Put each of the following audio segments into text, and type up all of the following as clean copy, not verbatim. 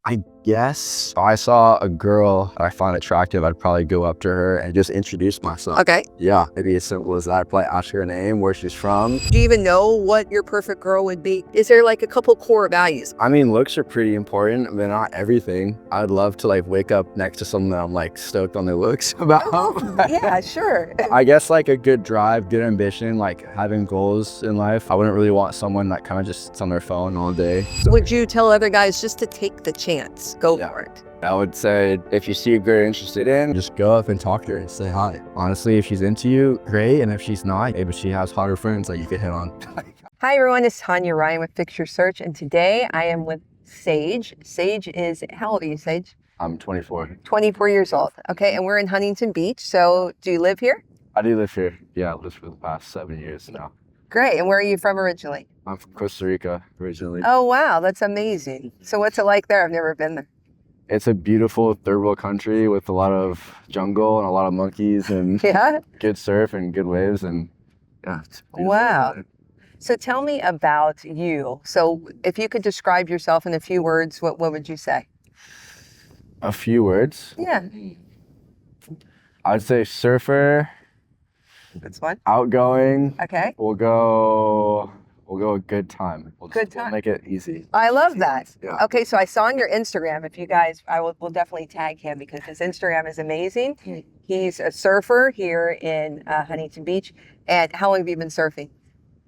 I guess if I saw a girl that I find attractive, I'd probably go up to her and just introduce myself. Okay. Yeah, maybe as simple as that. I'd probably ask her name, where she's from. Do you even know what your perfect girl would be? Is there like a couple core values? I mean, looks are pretty important, but not everything. I'd love to like wake up next to someone that I'm like stoked on their looks about. Yeah, sure. I guess like a good drive, good ambition, like having goals in life. I wouldn't really want someone that kind of just sits on their phone all day. Would you tell other guys just to take the chance? Go for it. I would say if you see a girl you're interested in, just go up and talk to her and say hi. Honestly, if she's into you, great. And if she's not, maybe she has hotter friends that you could hit on. Hi everyone, it's Tonia Ryan with Fix Your Search, and today I am with Sage. Sage is, how old are you, Sage? I'm 24. 24 years old. Okay, and we're in Huntington Beach. So do you live here? I do live here. Yeah, I've lived for the past 7 years now. Great. And where are you from originally? I'm from Costa Rica originally. Oh, wow. That's amazing. So what's it like there? I've never been there. It's a beautiful third world country with a lot of jungle and a lot of monkeys and Yeah? good surf and good waves. And yeah, it's beautiful. Wow. So tell me about you. So if you could describe yourself in a few words, what would you say? A few words. Yeah. I'd say surfer, That's one. outgoing. Okay. We'll go a good time. We'll Good time. make it easy. I love that. Yeah. Okay, so I saw on your Instagram, if you guys, we'll definitely tag him because his Instagram is amazing. He's a surfer here in Huntington Beach. And how long have you been surfing?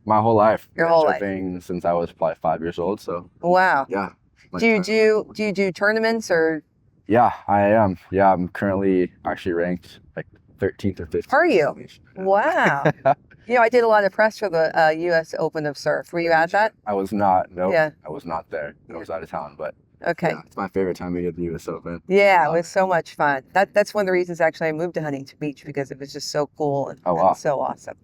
My whole life. Your I've been whole life. surfing since I was probably 5 years old. So Wow. yeah. Do you do tournaments or Yeah, I am. Yeah, I'm currently actually ranked like 13th or 15th. are you? Wow. You know, I did a lot of press for the U.S. Open of Surf. Were you at that? I was not. Nope. Yeah. I was not there. I was out of town, but Okay. yeah, it's my favorite time to get the U.S. Open. Yeah, it was so much fun. That's one of the reasons actually I moved to Huntington Beach because it was just so cool and, Oh, wow. and so awesome.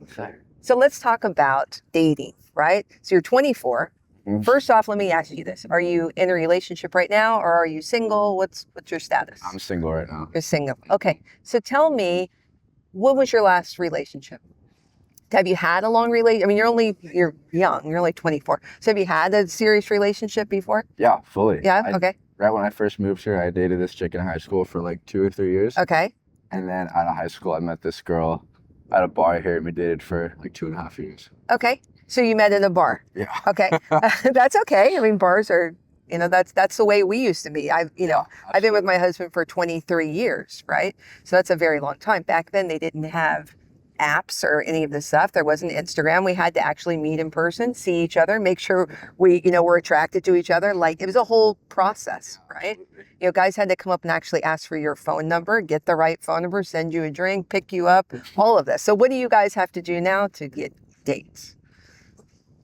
So let's talk about dating, right? So you're 24. Mhm. First off, let me ask you this. Are you in a relationship right now or are you single? What's your status? I'm single right now. You're single. Okay. So tell me, what was your last relationship? Have you had a long relationship? I mean, you're young. You're only 24. So have you had a serious relationship before? Yeah, fully. Yeah. Okay. Right when I first moved here, I dated this chick in high school for like 2 or 3 years. Okay. And then out of high school, I met this girl at a bar here, and we dated for like 2.5 years. Okay. So you met in a bar. Yeah. Okay. That's okay. I mean, bars are, that's the way we used to be. I've been with my husband for 23 years, right? So that's a very long time. Back then, they didn't have apps or any of this stuff. There wasn't Instagram. We had to actually meet in person, see each other, make sure we, were attracted to each other. Like it was a whole process, right? Guys had to come up and actually ask for your phone number, get the right phone number, send you a drink, pick you up, all of this. So what do you guys have to do now to get dates?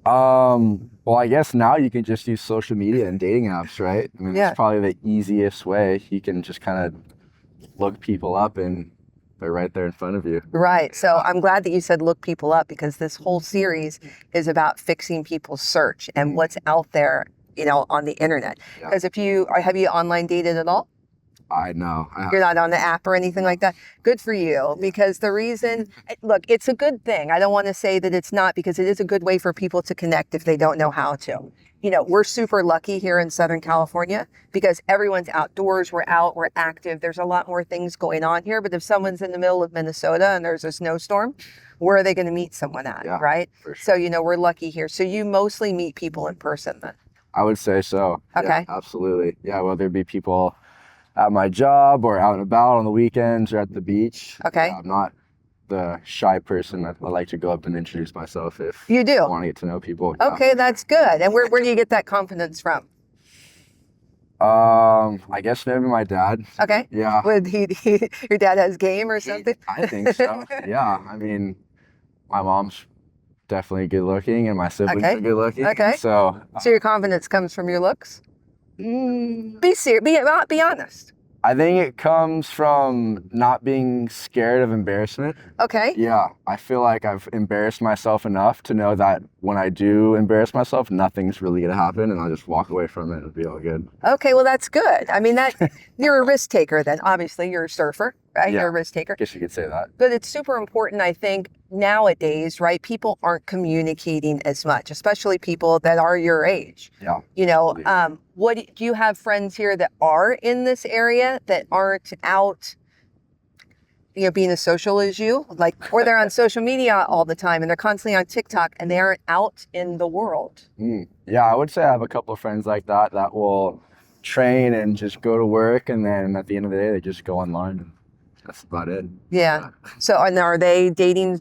Well, I guess now you can just use social media and dating apps, right? I mean, Yeah. it's probably the easiest way. You can just kind of look people up and they're right there in front of you. Right. So I'm glad that you said look people up because this whole series is about fixing people's search and what's out there, on the internet. Yeah. Because have you online dated at all? I know. You're not on the app or anything like that. Good for you. Because the reason, look, it's a good thing. I don't want to say that it's not because it is a good way for people to connect if they don't know how to. We're super lucky here in Southern California because everyone's outdoors. We're out, we're active. There's a lot more things going on here. But if someone's in the middle of Minnesota and there's a snowstorm, where are they going to meet someone at, Yeah, right? for sure. So, we're lucky here. So you mostly meet people in person then? I would say so. Okay. Yeah, absolutely. Yeah, whether it be people at my job or out and about on the weekends or at the beach. Okay. I'm not the shy person. I like to go up and introduce myself if You do? I want to get to know people. Yeah. Okay, that's good. And where do you get that confidence from? I guess maybe my dad. Okay. Yeah. Would your dad has game or something? I think so. Yeah. I mean, my mom's definitely good looking and my siblings Okay. are good looking. Okay. So So your confidence comes from your looks? Be serious. Be honest. I think it comes from not being scared of embarrassment. Okay. Yeah, I feel like I've embarrassed myself enough to know that when I do embarrass myself, nothing's really gonna happen, and I'll just walk away from it and it'll be all good. Okay. Well, that's good. I mean, you're a risk taker then. Obviously, you're a surfer. right? Yeah. You're a risk taker. I guess you could say that. But it's super important, I think, nowadays, right? People aren't communicating as much, especially people that are your age. Yeah. You know, Yeah. do you have friends here that are in this area that aren't out, you know, being as social as you? Like, or they're on social media all the time and they're constantly on TikTok and they aren't out in the world. Yeah, I would say I have a couple of friends like that will train and just go to work, and then at the end of the day, they just go online. That's about it. Yeah. So, and are they dating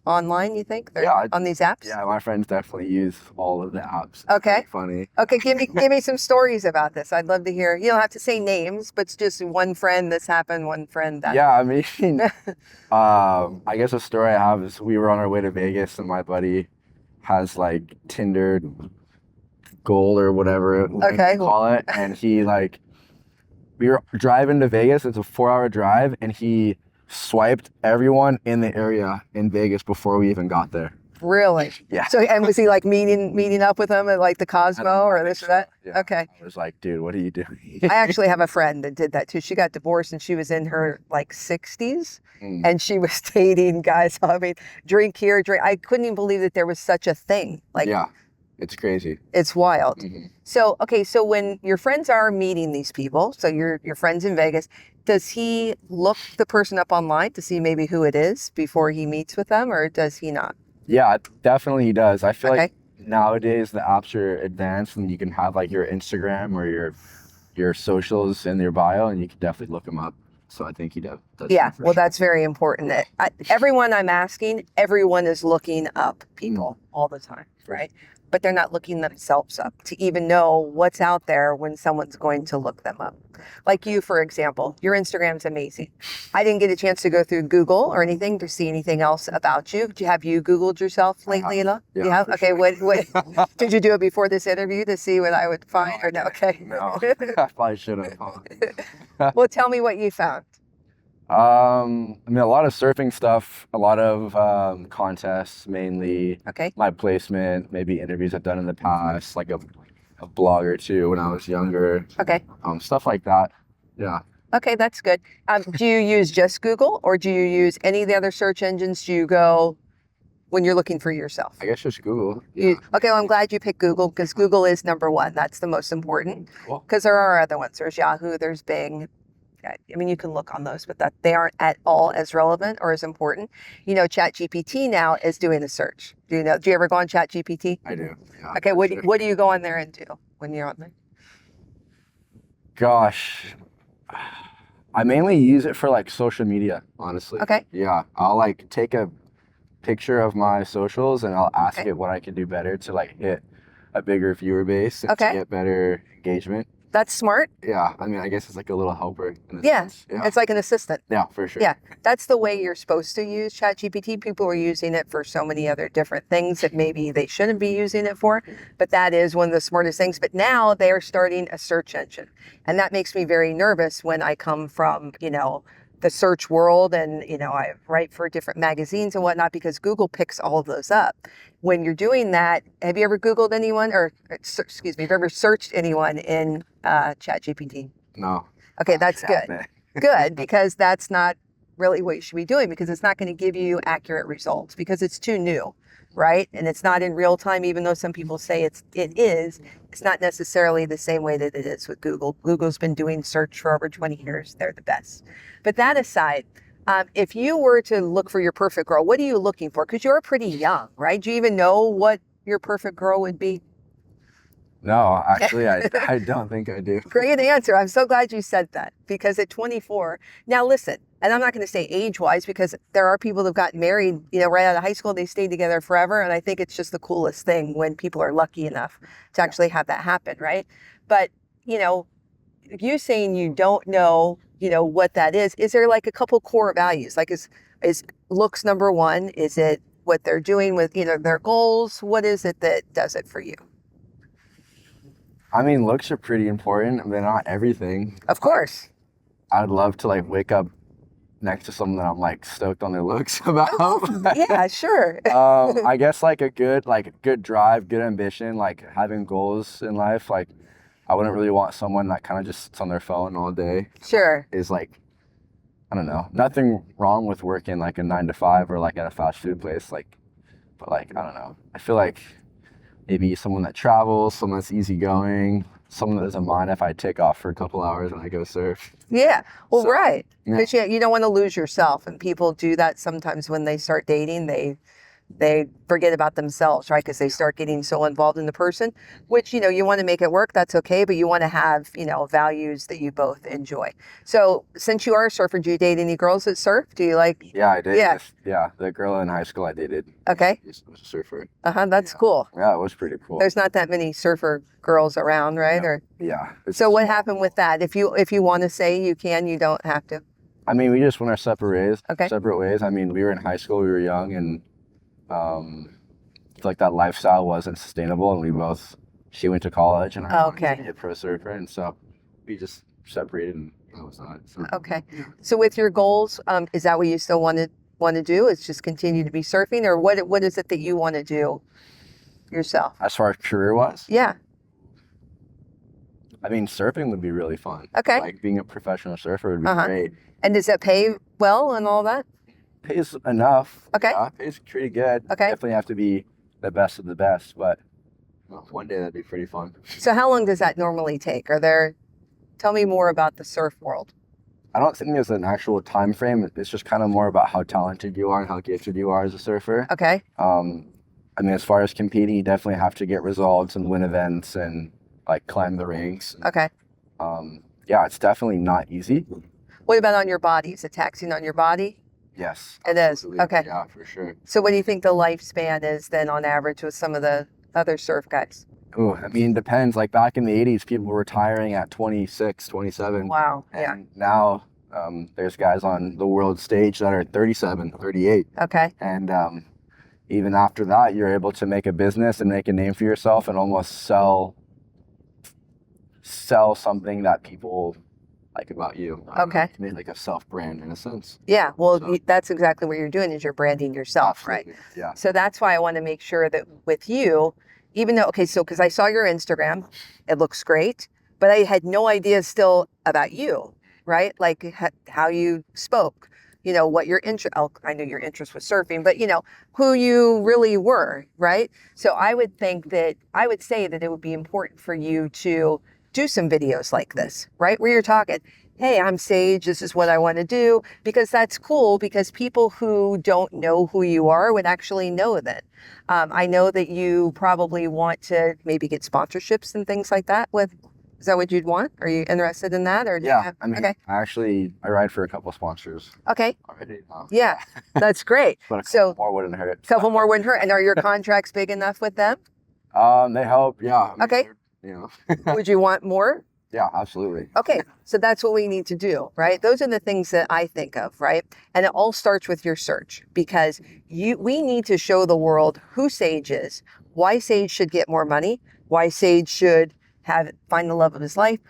online, you think? They're Yeah, on these apps? Yeah, my friends definitely use all of the apps. It's Okay. pretty funny. Okay, give me some stories about this. I'd love to hear. You don't have to say names, but it's just one friend this happened, one friend that. Yeah, I mean, I guess a story I have is we were on our way to Vegas, and my buddy has like Tinder Gold or whatever you call it, and he like, we were driving to Vegas. It's a 4-hour drive, and he swiped everyone in the area in Vegas before we even got there. Really? Yeah. So, and was he like meeting up with them at like the Cosmo or this or that? Yeah. Okay. I was like, dude, what are you doing? I actually have a friend that did that too. She got divorced and she was in her like 60s and she was dating guys. I mean, drink here, drink. I couldn't even believe that there was such a thing. Like, yeah, it's crazy. It's wild. Mm-hmm. So, okay. So when your friends are meeting these people, so your friends in Vegas, does he look the person up online to see maybe who it is before he meets with them, or does he not? Yeah, definitely he does. I feel Okay. like nowadays the apps are advanced and you can have like your Instagram or your socials in your bio, and you can definitely look them up. So I think he does. Yeah, for well, sure. that's very important. Everyone I'm asking, everyone is looking up people all the time, right? But they're not looking themselves up to even know what's out there when someone's going to look them up. Like you, for example, your Instagram's amazing. I didn't get a chance to go through Google or anything to see anything else about you. Have you Googled yourself lately, Ela? Yeah, You have? Okay, sure. what did you do it before this interview to see what I would find or no? Okay. No, I probably should have. Well, tell me what you found. I mean, a lot of surfing stuff, a lot of contests, mainly. Okay. My placement, maybe interviews I've done in the past, like a blog or two when I was younger. Okay. Stuff like that. Yeah. Okay, that's good. Do you use just Google or do you use any of the other search engines? Do you go when you're looking for yourself? I guess just Google. Yeah. Okay, well, I'm glad you picked Google because Google is number one. That's the most important Cool. because there are other ones. There's Yahoo, there's Bing. I mean, you can look on those, but they aren't at all as relevant or as important. You know, ChatGPT now is doing a search. Do you ever go on ChatGPT? I do. Yeah, Okay, what sure. do you go on there and do when you're on there? Gosh, I mainly use it for like social media, honestly. Okay. Yeah, I'll like take a picture of my socials and I'll ask it what I can do better to like hit a bigger viewer base and to get better engagement. That's smart. Yeah, I mean, I guess it's like a little helper in a sense. Yeah, it's like an assistant. Yeah, for sure. Yeah, that's the way you're supposed to use ChatGPT. People are using it for so many other different things that maybe they shouldn't be using it for, but that is one of the smartest things. But now they are starting a search engine, and that makes me very nervous when I come from, the search world and, I write for different magazines and whatnot because Google picks all of those up. When you're doing that, have you ever Googled anyone have you ever searched anyone in ChatGPT? No. Okay, that's good. Good, because that's not really what you should be doing because it's not going to give you accurate results because it's too new, right? And it's not in real time, even though some people say it is. It's not necessarily the same way that it is with Google. Google's been doing search for over 20 years. They're the best. But that aside, if you were to look for your perfect girl, what are you looking for? Because you're pretty young, right? Do you even know what your perfect girl would be? No, actually, I don't think I do. Great answer. I'm so glad you said that because at 24, now listen, and I'm not going to say age-wise because there are people who've gotten married, right out of high school, they stayed together forever. And I think it's just the coolest thing when people are lucky enough to actually have that happen, right? But, you saying you don't know, what that is there like a couple core values? Like is looks number one? Is it what they're doing with, their goals? What is it that does it for you? I mean, looks are pretty important. They're not everything. Of course. I'd love to like wake up next to someone that I'm like stoked on their looks about. Yeah, sure. I guess like a good drive, good ambition, like having goals in life. Like I wouldn't really want someone that kind of just sits on their phone all day. Sure. Is like, I don't know, nothing wrong with working like a 9 to 5 or like at a fast food place, like, but like, I don't know. I feel like maybe someone that travels, someone that's easygoing, someone that doesn't mind if I take off for a couple hours and I go surf. Yeah. Well, So, right. yeah. Because you don't want to lose yourself. And people do that sometimes when they start dating. They forget about themselves, right? Because they start getting so involved in the person, which, you want to make it work. That's okay. But you want to have, values that you both enjoy. So since you are a surfer, do you date any girls that surf? Do you like? Yeah, I did. Yeah. Yeah, the girl in high school I dated Okay. was a surfer. That's cool. Yeah, it was pretty cool. There's not that many surfer girls around, right? Yeah. Or Yeah. so what happened with that? If you want to say you can, you don't have to. I mean, we just went our separate ways. Okay. Separate ways. I mean, we were in high school, we were young, and I feel like that lifestyle wasn't sustainable, and she went to college and I wanted to be a pro surfer, and so we just separated, and that was not. So. Okay. So with your goals, is that what you still want to do? Is just continue to be surfing, or what is it that you want to do yourself? As far as career-wise? Yeah. I mean, surfing would be really fun. Okay. Like being a professional surfer would be great. And does it pay well and all that? Pays enough. Okay. Yeah, pays pretty good. Okay. Definitely have to be the best of the best, but one day that'd be pretty fun. So how long does that normally take? Tell me more about the surf world. I don't think there's an actual time frame. It's just kind of more about how talented you are and how gifted you are as a surfer. Okay. I mean, as far as competing, you definitely have to get results and win events and like climb the ranks. Okay. Yeah, it's definitely not easy. What about on your body? Is it taxing on your body? Yes. It is. Okay. Yeah, for sure. So what do you think the lifespan is then on average with some of the other surf guys? Oh, I mean, depends. Like back in the 80s, people were retiring at 26, 27. Wow. And now there's guys on the world stage that are 37, 38. Okay. And even after that, you're able to make a business and make a name for yourself and almost sell something that people like about you. Okay. To make like a self-brand in a sense. Yeah. Well, So- that's exactly what you're doing is you're branding yourself, right? Absolutely. Yeah. So that's why I want to make sure that with you, even though, okay, so because I saw your Instagram, it looks great, but I had no idea still about you, right? Like how you spoke, what your interest, I knew your interest was surfing, but who you really were, right? So I would say that it would be important for you to do some videos like this, right? Where you're talking, hey, I'm Sage, this is what I want to do, because that's cool because people who don't know who you are would actually know that. I know that you probably want to maybe get sponsorships and things like that is that what you'd want? Are you interested in that? Or Yeah. I mean, okay. I ride for a couple of sponsors Okay. already. Yeah, that's great. But a couple So more wouldn't hurt. a couple more wouldn't hurt. And are your contracts big enough with them? They help. Yeah. I mean, Okay. Would you want more? Yeah, absolutely. Okay, so that's what we need to do, right? Those are the things that I think of, right? And it all starts with your search because we need to show the world who Sage is, why Sage should get more money, why Sage should find the love of his life,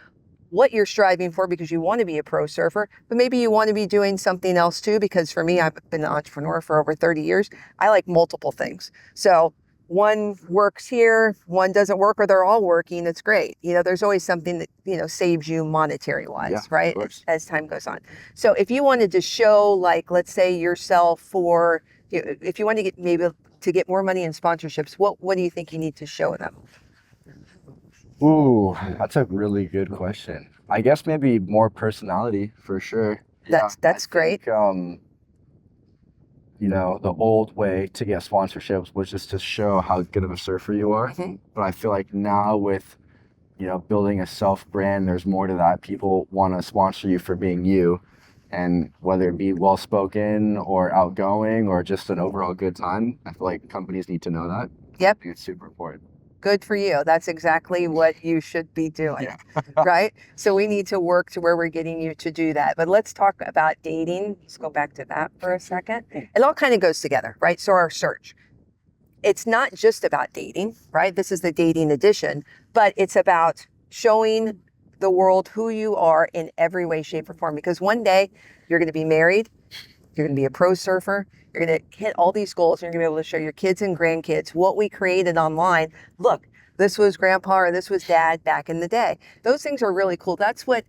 what you're striving for because you want to be a pro surfer, but maybe you want to be doing something else too, because for me, I've been an entrepreneur for over 30 years. I like multiple things. So one works here, one doesn't work, or they're all working. It's great. There's always something that, saves you monetary wise, right? As time goes on. So if you wanted to show, like, let's say yourself for, if you want to get maybe to get more money in sponsorships, what do you think you need to show them? Ooh, that's a really good question. I guess maybe more personality for sure. That's great. The old way to get sponsorships was just to show how good of a surfer you are. Mhm. But I feel like now with, building a self-brand, there's more to that. People want to sponsor you for being you. And whether it be well-spoken or outgoing or just an overall good time, I feel like companies need to know that. Yep. I think it's super important. Good for you. That's exactly what you should be doing, Yeah. right? So we need to work to where we're getting you to do that. But let's talk about dating. Let's go back to that for a second. It all kind of goes together, right? So our search. It's not just about dating, right? This is the dating edition, but it's about showing the world who you are in every way, shape, or form. Because one day you're going to be married, you're going to be a pro surfer, you're going to hit all these goals, and you're going to be able to show your kids and grandkids what we created online. Look, this was grandpa or this was dad back in the day. Those things are really cool. That's what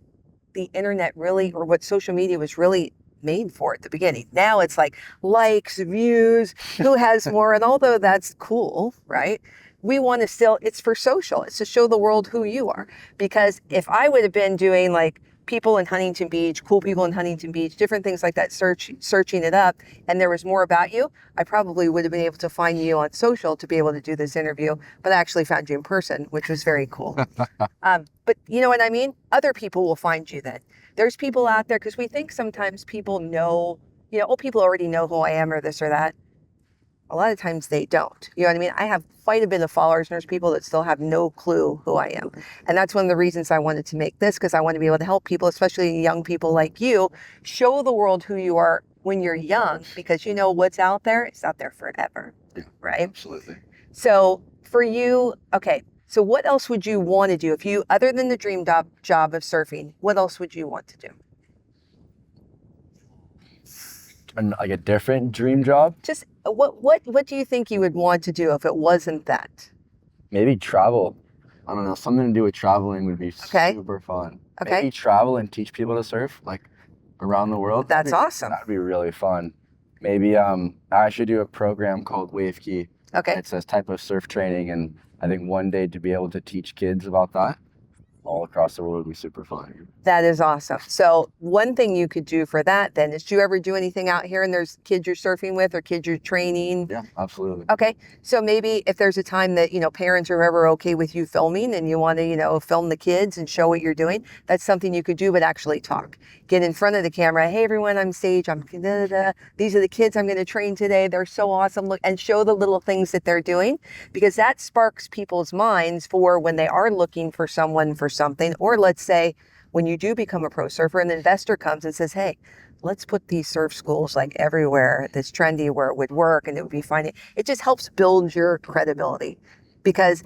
the internet really, or what social media was really made for at the beginning. Now it's like likes, views, who has more. And although that's cool, right? We want to still, it's for social. It's to show the world who you are. Because if I would have been doing like people in Huntington Beach, cool people in Huntington Beach, different things like that, searching it up, and there was more about you, I probably would have been able to find you on social to be able to do this interview, but I actually found you in person, which was very cool. But you know what I mean? Other people will find you then. There's people out there, because we think sometimes people know, oh, people already know who I am or this or that. A lot of times they don't. You know what I mean? I have quite a bit of followers, and there's people that still have no clue who I am. And that's one of the reasons I wanted to make this, because I want to be able to help people, especially young people like you, show the world who you are when you're young, because what's out there, it's out there forever. Yeah, right? Absolutely. So for you, okay, so what else would you want to do if you, other than the dream job of surfing, what else would you want to do? And like a different dream job? Just what do you think you would want to do if it wasn't that? Maybe travel. I don't know. Something to do with traveling would be super fun. Okay. Maybe travel and teach people to surf, like around the world. That's awesome. That'd be really fun. Maybe I should do a program called Wave Key. Okay. It's a type of surf training, and I think one day to be able to teach kids about that all across the world would be super fun. That is awesome. So one thing you could do for that then is, do you ever do anything out here and there's kids you're surfing with or kids you're training? Yeah, absolutely. Okay. So maybe if there's a time that, parents are ever okay with you filming and you want to, film the kids and show what you're doing, that's something you could do, but actually talk. Get in front of the camera. Hey, everyone, I'm Sage. I'm These are the kids I'm going to train today. They're so awesome. Look, and show the little things that they're doing, because that sparks people's minds for when they are looking for someone for something. Or let's say when you do become a pro surfer, an investor comes and says, hey, let's put these surf schools like everywhere that's trendy where it would work and it would be fine. It just helps build your credibility, because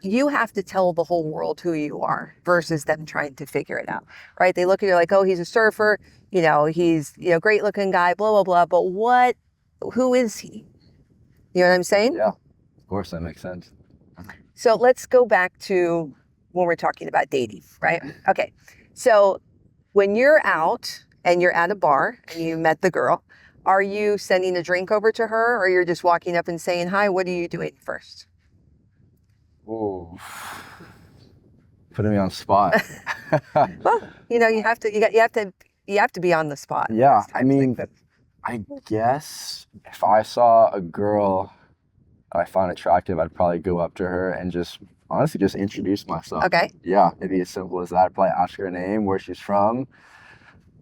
you have to tell the whole world who you are versus them trying to figure it out, right? They look at you like, oh, he's a surfer, he's, great looking guy, blah, blah, blah. But who is he? You know what I'm saying? Yeah, of course, that makes sense. So let's go back to when we're talking about dating, right? Okay. So when you're out and you're at a bar and you met the girl, are you sending a drink over to her, or you're just walking up and saying, hi, what are you doing first? Ooh. Putting me on the spot. Well, you have to be on the spot. Yeah, I mean, I guess if I saw a girl that I found attractive, I'd probably go up to her and honestly just introduce myself. Okay. Yeah, it'd be as simple as that. I'd probably ask her name, where she's from,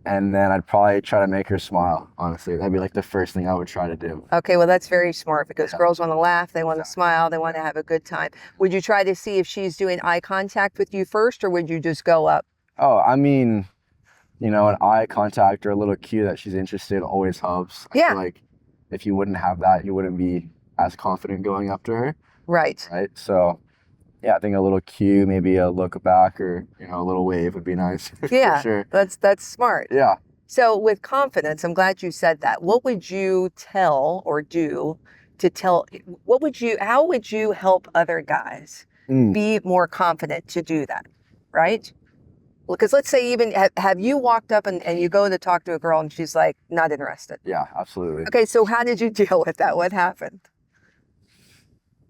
and then I'd probably try to make her smile. Honestly, that'd be like the first thing I would try to do. Okay, well, that's very smart, because girls want to laugh, they want to smile, they want to have a good time. Would you try to see if she's doing eye contact with you first, or would you just go up? Oh, I mean, an eye contact or a little cue that she's interested always helps. Yeah. I feel like if you wouldn't have that, you wouldn't be as confident going up to her. Right. Right. So, yeah, I think a little cue, maybe a look back, or a little wave would be nice. Yeah, for sure. That's smart. Yeah. So with confidence, I'm glad you said that. What would you tell or do to tell? How would you help other guys be more confident to do that? Right. Because let's say even have you walked up and you go to talk to a girl and she's like, not interested? Yeah, absolutely. Okay, so how did you deal with that? What happened?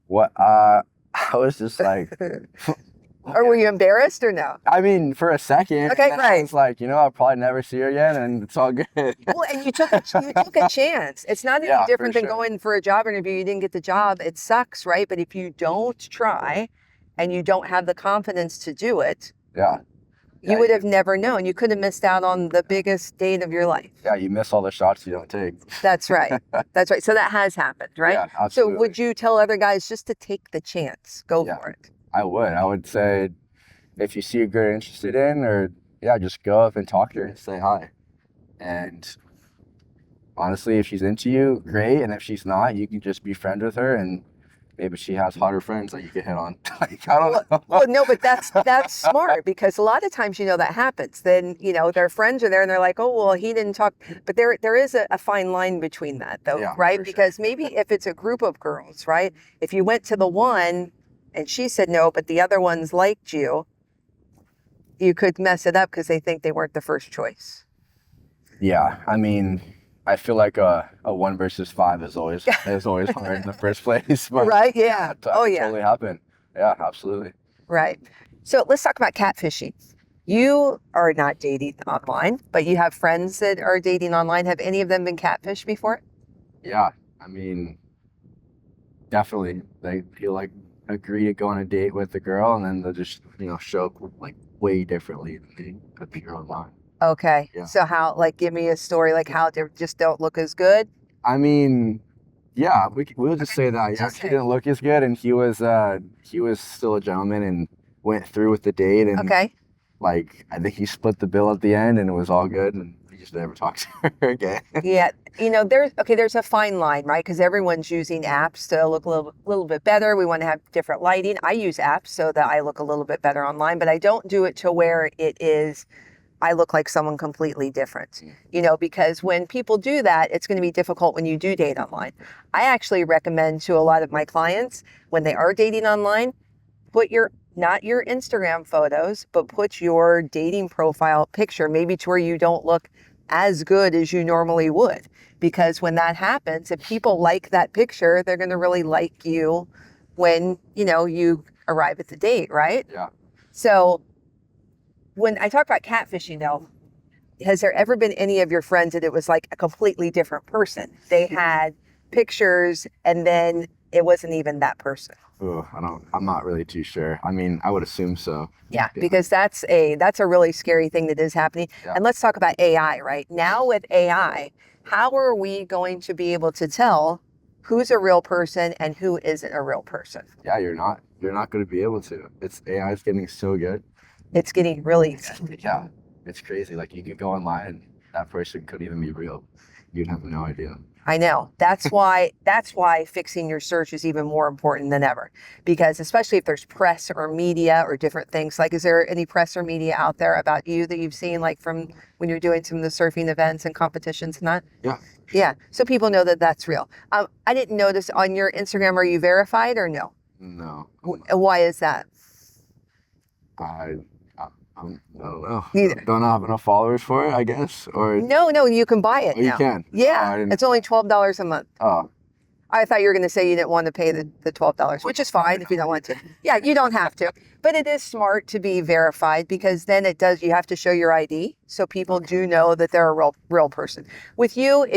What I was just like, or were you embarrassed or no? I mean, for a second. Okay, right. It's like, I'll probably never see her again, and it's all good. Well, and you took a chance. It's not any different than going for a job interview. You didn't get the job. It sucks, right? But if you don't try and you don't have the confidence to do it, you would have never known. You could have missed out on the biggest date of your life. Yeah, you miss all the shots you don't take. That's right. That's right. So that has happened, right? Yeah, absolutely. So would you tell other guys just to take the chance? Go for it. I would say, if you see a girl you're interested in, or just go up and talk to her and say hi. And honestly, if she's into you, great. And if she's not, you can just be friends with her, and maybe she has hotter friends that you can hit on. I don't know. Well, no, but that's smart, because a lot of times, that happens. Then, their friends are there and they're like, oh, well, he didn't talk. But there is a fine line between that, though, right? Because maybe if it's a group of girls, right? If you went to the one and she said no, but the other ones liked you, you could mess it up because they think they weren't the first choice. Yeah, I mean, I feel like a 1 versus 5 is always hard in the first place, but Right? Yeah. Oh, yeah. totally happen. Yeah, absolutely. Right. So let's talk about catfishing. You are not dating online, but you have friends that are dating online. Have any of them been catfished before? Yeah, I mean, definitely. They feel like agree to go on a date with the girl, and then they'll just show up like way differently than they appear online. Okay. Yeah. So how, like, give me a story, like how they just don't look as good? I mean, yeah, we'll just say that. Yeah, Just she say. didn't look as good, and he was still a gentleman and went through with the date, and Okay. like I think he split the bill at the end, and it was all good, and he just never talked to her again. Yeah. There's a fine line, right? Because everyone's using apps to look a little bit better. We want to have different lighting. I use apps so that I look a little bit better online, but I don't do it to where it is I look like someone completely different, because when people do that, it's going to be difficult when you do date online. I actually recommend to a lot of my clients when they are dating online, put not your Instagram photos, but put your dating profile picture, maybe to where you don't look as good as you normally would. Because when that happens, if people like that picture, they're going to really like you when, you arrive at the date, right? Yeah. So when I talk about catfishing, though, has there ever been any of your friends that it was like a completely different person? They had pictures and then it wasn't even that person. Oh, I'm not really too sure. I mean, I would assume so. Yeah, because that's a really scary thing that is happening. Yeah. And let's talk about AI, right? Now with AI, how are we going to be able to tell who's a real person and who isn't a real person? Yeah, you're not going to be able to. AI is getting so good. It's getting really good. Yeah, it's crazy. Like you could go online and that person could even be real. You'd have no idea. I know. That's why fixing your search is even more important than ever. Because especially if there's press or media or different things, like is there any press or media out there about you that you've seen, like from when you're doing some of the surfing events and competitions and that? Yeah. Yeah. So people know that that's real. I didn't notice on your Instagram, are you verified or no? No. Why is that? I don't know. Neither. Don't have enough followers for it, I guess. Or No, you can buy it you now. can. Yeah. Oh, It's only $12 a month. Oh, I thought you were going to say you didn't want to pay the $12, which is fine if you don't want to. Yeah, you don't have to. But it is smart to be verified because then you have to show your ID so people do know that they're a real person. With you,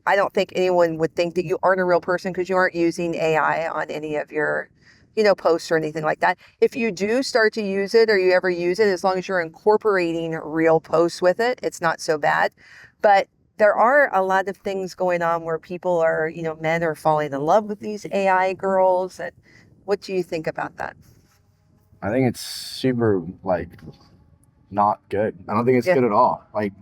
I don't think anyone would think that you aren't a real person because you aren't using AI on any of your, posts or anything like that. If you do start to use it or you ever use it, as long as you're incorporating real posts with it, it's not so bad. But there are a lot of things going on where people are, men are falling in love with these AI girls. And what do you think about that? I think it's super, like, not good. I don't think it's good at all. Like,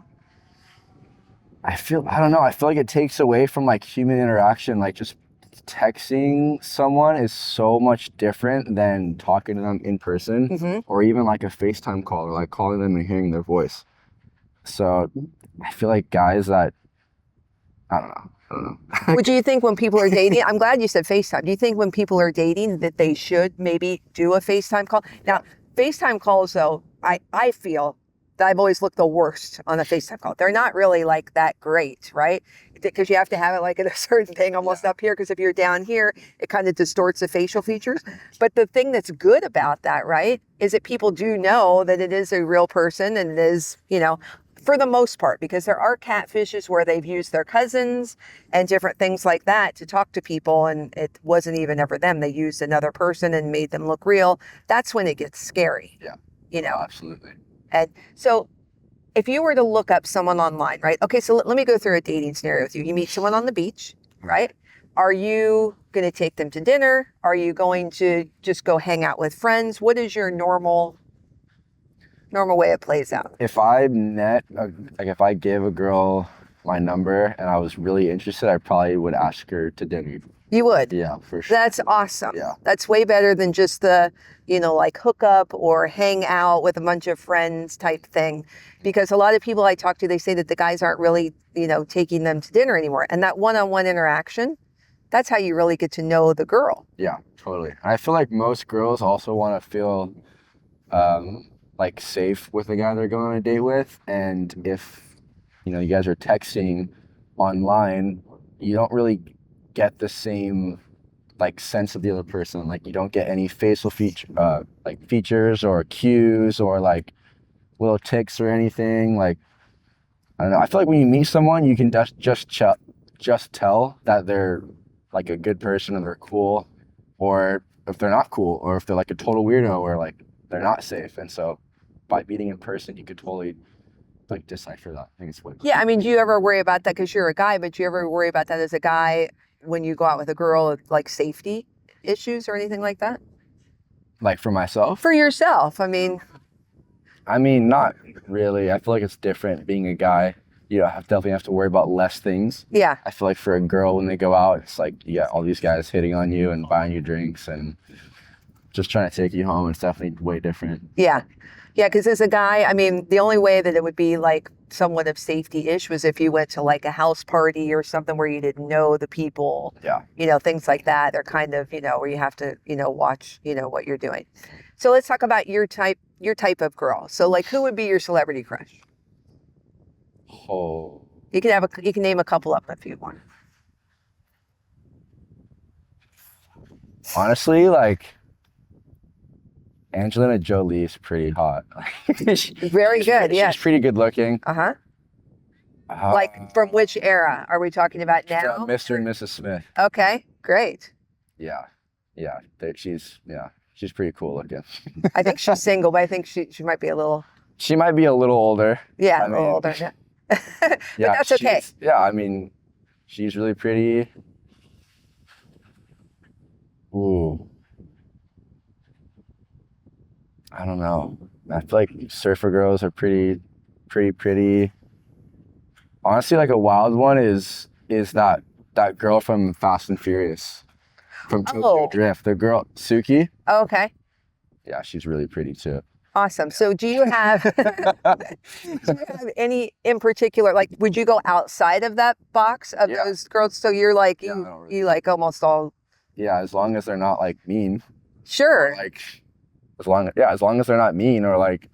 I don't know. I feel like it takes away from, like, human interaction. Like, just texting someone is so much different than talking to them in person or even, like, a FaceTime call or, like, calling them and hearing their voice. So I feel like guys that, I don't know. Would you think when people are dating, I'm glad you said FaceTime. Do you think when people are dating that they should maybe do a FaceTime call? Now, FaceTime calls, though, I feel that I've always looked the worst on a FaceTime call. They're not really like that great, right? Because you have to have it like at a certain thing almost up here, because if you're down here, it kind of distorts the facial features. But the thing that's good about that, right, is that people do know that it is a real person and it is, for the most part, because there are catfishes where they've used their cousins and different things like that to talk to people and it wasn't even ever them. They used another person and made them look real. That's when it gets scary. Yeah. Absolutely. And so if you were to look up someone online, right? Okay, so let me go through a dating scenario with you. You meet someone on the beach, right? Are you going to take them to dinner? Are you going to just go hang out with friends? What is your normal way it plays out? If I if I gave a girl my number and I was really interested, I probably would ask her to dinner. You would? Yeah, for sure. That's awesome. Yeah. That's way better than just the, like hook up or hang out with a bunch of friends type thing. Because a lot of people I talk to, they say that the guys aren't really, taking them to dinner anymore. And that one-on-one interaction, that's how you really get to know the girl. Yeah, totally. And I feel like most girls also want to feel like safe with the guy they're going on a date with. And if you guys are texting online, you don't really get the same like sense of the other person. Like you don't get any facial features or cues or like little ticks or anything. Like I don't know. I feel like when you meet someone, you can just tell that they're like a good person or they're cool, or if they're not cool, or if they're like a total weirdo or like they're not safe. And so by meeting in person, you could totally like decipher that. I think it's what. Yeah, I mean, do you ever worry about that because you're a guy? But do you ever worry about that as a guy when you go out with a girl, like safety issues or anything like that? Like for myself? For yourself, I mean, not really. I feel like it's different being a guy. You know, definitely have to worry about less things. yeah. I feel like for a girl, when they go out, it's like you got all these guys hitting on you and buying you drinks and just trying to take you home. It's definitely way different. Yeah. Yeah, because as a guy, I mean, the only way that it would be like somewhat of safety-ish was if you went to like a house party or something where you didn't know the people. Yeah. You know, things like that. They're kind of, where you have to, watch, what you're doing. So let's talk about your type of girl. So like, who would be your celebrity crush? Oh. You can name a couple of them if you want. Honestly, like Angelina Jolie is pretty hot. Very good. Yeah. She's pretty good looking. Uh-huh. Like from which era are we talking about now? Mr. and Mrs. Smith. Okay, great. Yeah. She's pretty cool looking. I think she's single, but I think she might be a little. She might be a little older. Yeah, a little older. Yeah. But yeah, that's okay. Yeah, I mean, she's really pretty. Ooh. I don't know. I feel like surfer girls are pretty pretty. Honestly, like a wild one is that girl from Fast and Furious, from Tokyo Drift. The girl Suki. Oh, okay. Yeah, she's really pretty too. Awesome. So do you have any in particular, like, would you go outside of that box of those girls? So you're like, you like almost all. Yeah, as long as they're not like mean. Sure. Like, as long as they're not mean or like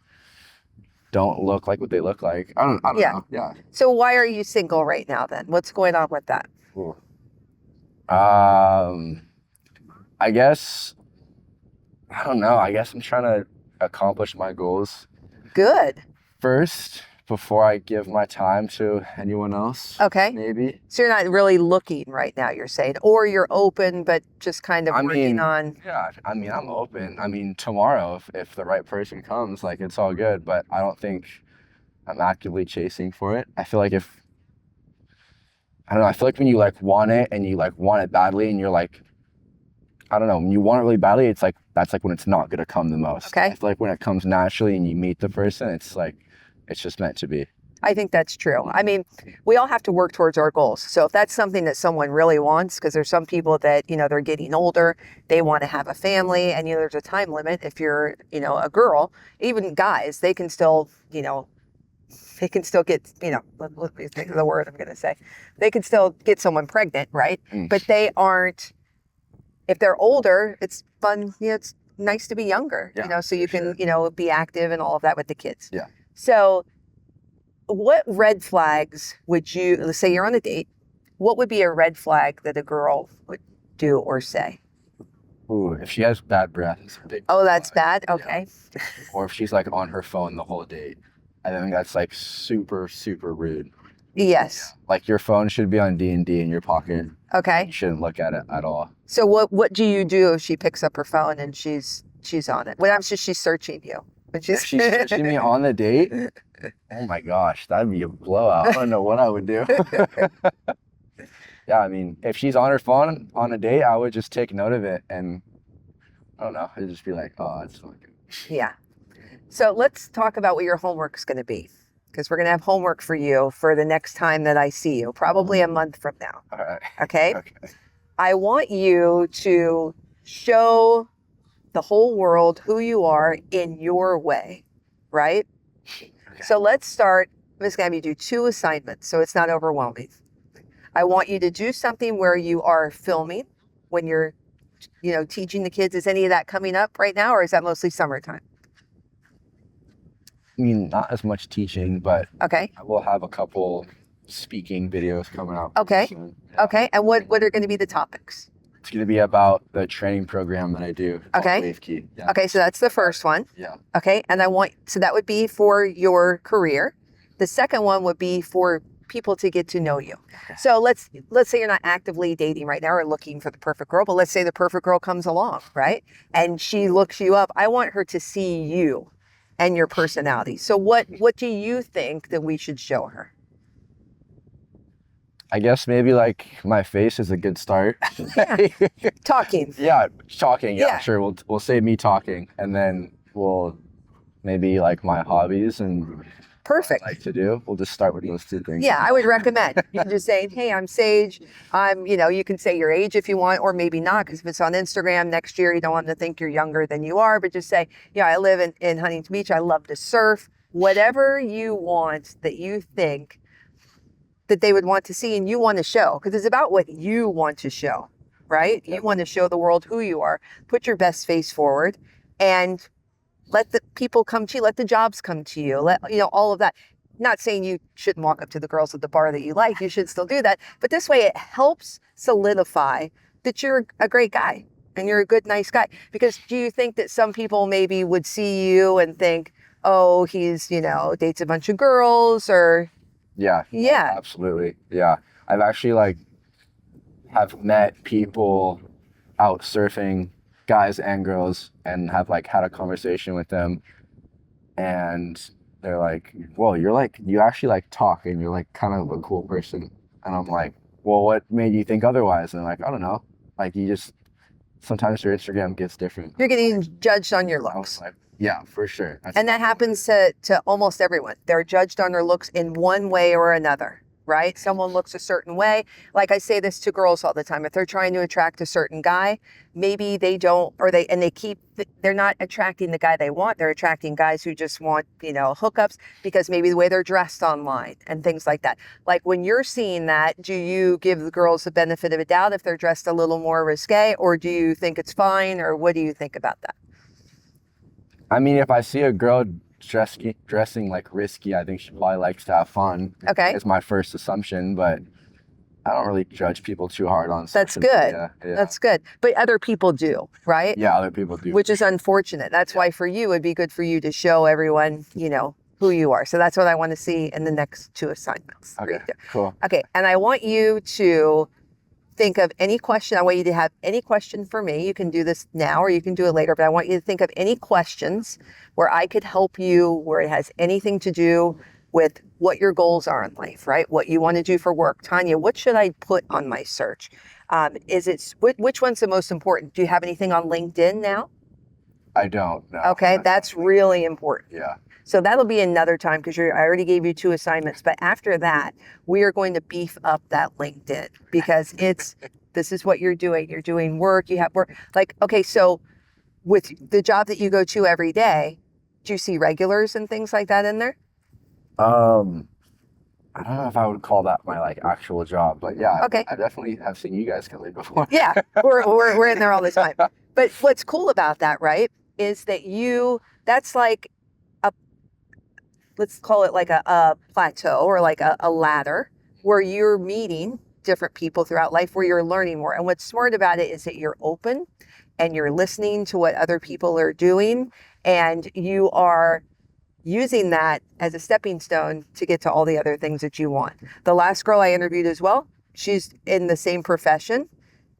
don't look like what they look like. I don't know. Yeah. So why are you single right now then? What's going on with that? Ooh. I guess, I don't know. I guess I'm trying to accomplish my goals Good. first before I give my time to anyone else. Okay. Maybe. So you're not really looking right now, you're saying, or you're open, but just kind of working on. Yeah, I mean, I'm open. I mean, tomorrow, if the right person comes, like, it's all good, but I don't think I'm actively chasing for it. I feel like I don't know, I feel like when you like want it and you like want it badly and you're like, I don't know, when you want it really badly, it's like, that's like when it's not going to come the most. Okay. I feel like when it comes naturally and you meet the person, it's like, it's just meant to be. I think that's true. I mean, we all have to work towards our goals. So if that's something that someone really wants, because there's some people that, they're getting older, they want to have a family, and, there's a time limit. If you're, a girl, even guys, they can still, get, let me think of the word I'm going to say. They can still get someone pregnant, right? But they aren't, if they're older, it's fun, it's nice to be younger, so you can, be active and all of that with the kids. Yeah. So what red flags would you, let's say you're on a date, what would be a red flag that a girl would do or say? Ooh, if she has bad breath, it's a big that's bad? Okay. Yeah. Or if she's like on her phone the whole date. I think that's like super, super rude. Yes. Like your phone should be on D&D in your pocket. Okay. You shouldn't look at it at all. So what do you do if she picks up her phone and she's on it? What happens if she's searching you? If she's searching me on the date, oh my gosh, that'd be a blowout. I don't know what I would do. Yeah, I mean, if she's on her phone on a date, I would just take note of it and I don't know, I'd just be like, oh, it's not good. Yeah. So let's talk about what your homework's going to be, because we're going to have homework for you for the next time that I see you, probably a month from now. All right. Okay? I want you to show the whole world who you are in your way, right? Okay. So let's start. I'm just going to have you do 2 assignments so it's not overwhelming. I want you to do something where you are filming when you're, teaching the kids. Is any of that coming up right now, or is that mostly summertime? I mean, not as much teaching, but Okay. I will have a couple speaking videos coming out Okay. soon. Yeah. Okay. And what are going to be the topics? It's going to be about the training program that I do. Okay. Wave Key. Yeah. Okay. So that's the first one. Yeah. Okay. And so that would be for your career. The second one would be for people to get to know you. Okay. So let's say you're not actively dating right now or looking for the perfect girl, but let's say the perfect girl comes along, right? And she looks you up. I want her to see you and your personality. So what do you think that we should show her? I guess maybe like my face is a good start. Yeah. Talking. Yeah, talking. Yeah, Yeah. sure. We'll say me talking, and then we'll maybe like my hobbies and Perfect. what I like to do. We'll just start with those two things. Yeah, I would recommend you just saying, "Hey, I'm Sage. You can say your age if you want, or maybe not, because if it's on Instagram next year, you don't want them to think you're younger than you are. But just say, yeah, I live in Huntington Beach. I love to surf. Whatever you want that you think that they would want to see and you want to show, because it's about what you want to show, right? You want to show the world who you are. Put your best face forward, and let the people come to you. Let the jobs come to you. Let all of that. Not saying you shouldn't walk up to the girls at the bar that you like. You should still do that. But this way, it helps solidify that you're a great guy and you're a good, nice guy. Because do you think that some people maybe would see you and think, oh, he's dates a bunch of girls, or Yeah. Yeah. Absolutely. Yeah. I've actually have met people out surfing, guys and girls, and have had a conversation with them, and they're like, "Whoa, you actually talk, and you're kind of a cool person." And I'm like, "Well, what made you think otherwise?" And they're like, "I don't know. You just sometimes your Instagram gets different." You're getting judged on your I was looks. like, "Yeah, for sure." And that happens to almost everyone. They're judged on their looks in one way or another, right? Someone looks a certain way. Like I say this to girls all the time. If they're trying to attract a certain guy, maybe they don't, they're not attracting the guy they want. They're attracting guys who just want, hookups, because maybe the way they're dressed online and things like that. Like when you're seeing that, do you give the girls the benefit of a doubt if they're dressed a little more risque, or do you think it's fine, or what do you think about that? I mean, if I see a girl dressing risky, I think she probably likes to have fun. Okay. It's my first assumption, but I don't really judge people too hard on That's social good. media. Yeah. That's good. But other people do, right? Yeah, other people do. Which is unfortunate. That's why for you, it'd be good for you to show everyone, who you are. So that's what I want to see in the next 2 assignments. Okay, cool. Okay. And I want you to think of any question. I want you to have any question for me. You can do this now or you can do it later, but I want you to think of any questions where I could help you, where it has anything to do with what your goals are in life, right? What you want to do for work. Tonia, what should I put on my search? Which one's the most important? Do you have anything on LinkedIn now? I don't know. Okay, that's really important. Yeah. So that'll be another time, because I already gave you 2 assignments. But after that, we are going to beef up that LinkedIn, because this is what you're doing. You're doing work. You have work. Okay, so with the job that you go to every day, do you see regulars and things like that in there? I don't know if I would call that my actual job, but yeah. Okay. I definitely have seen you guys come in before. Yeah, we're in there all the time. But what's cool about that, right, is that that's like let's call it like a plateau, or like a ladder, where you're meeting different people throughout life, where you're learning more. And what's smart about it is that you're open and you're listening to what other people are doing, and you are using that as a stepping stone to get to all the other things that you want. The last girl I interviewed as well, she's in the same profession.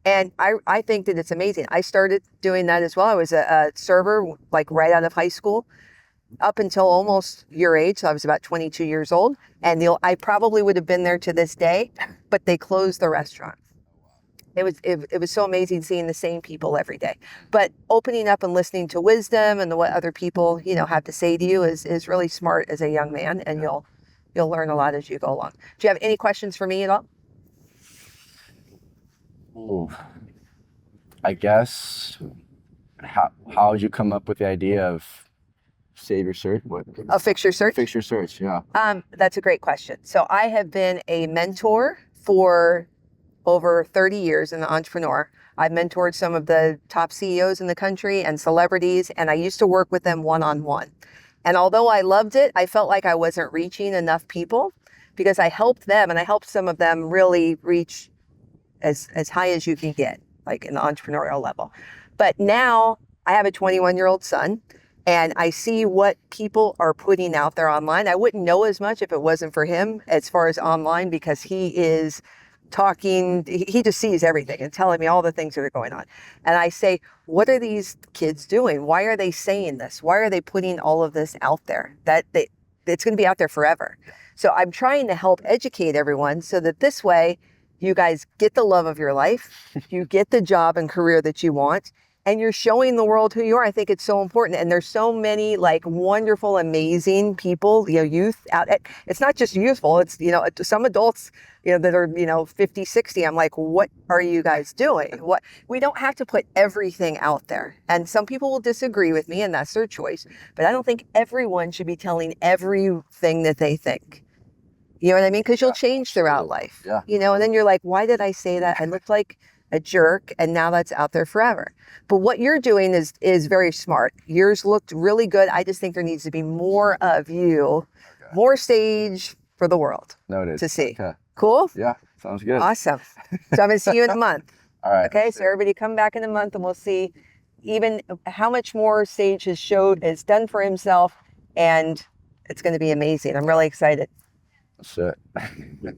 And I think that it's amazing. I started doing that as well. I was a server right out of high school, up until almost your age. So I was about 22 years old, and I probably would have been there to this day, but they closed the restaurant. It was so amazing seeing the same people every day. But opening up and listening to wisdom and what other people, have to say to you is really smart as a young man, and you'll learn a lot as you go along. Do you have any questions for me at all? Ooh. I guess, how would you come up with the idea of save your search? What? Fix your search? Fix your search, yeah. That's a great question. So I have been a mentor for over 30 years, an entrepreneur. I've mentored some of the top CEOs in the country and celebrities, and I used to work with them one-on-one. And although I loved it, I felt like I wasn't reaching enough people because I helped them and I helped some of them really reach as high as you can get, like in the entrepreneurial level. But now I have a 21-year-old son and I see what people are putting out there online. I wouldn't know as much if it wasn't for him as far as online, because he is talking, he just sees everything and telling me all the things that are going on. And I say, what are these kids doing? Why are they saying this? Why are they putting all of this out there? It's going to be out there forever. So I'm trying to help educate everyone so that this way you guys get the love of your life, you get the job and career that you want, and you're showing the world who you are. I think it's so important. And there's so many like wonderful, amazing people, youth out. It's not just youthful. It's, some adults, that are, 50, 60. I'm like, what are you guys doing? We don't have to put everything out there. And some people will disagree with me and that's their choice. But I don't think everyone should be telling everything that they think. You know what I mean? Because you'll change throughout life. Yeah. And then you're like, why did I say that? I looked like a jerk, and now that's out there forever. But what you're doing is very smart. Yours looked really good. I just think there needs to be more of you, more stage for the world to see. Okay. Cool? Yeah, sounds good. Awesome. So I'm going to see you in a month. All right. Okay, so everybody come back in a month and we'll see even how much more Sage has done for himself, and it's going to be amazing. I'm really excited. That's it.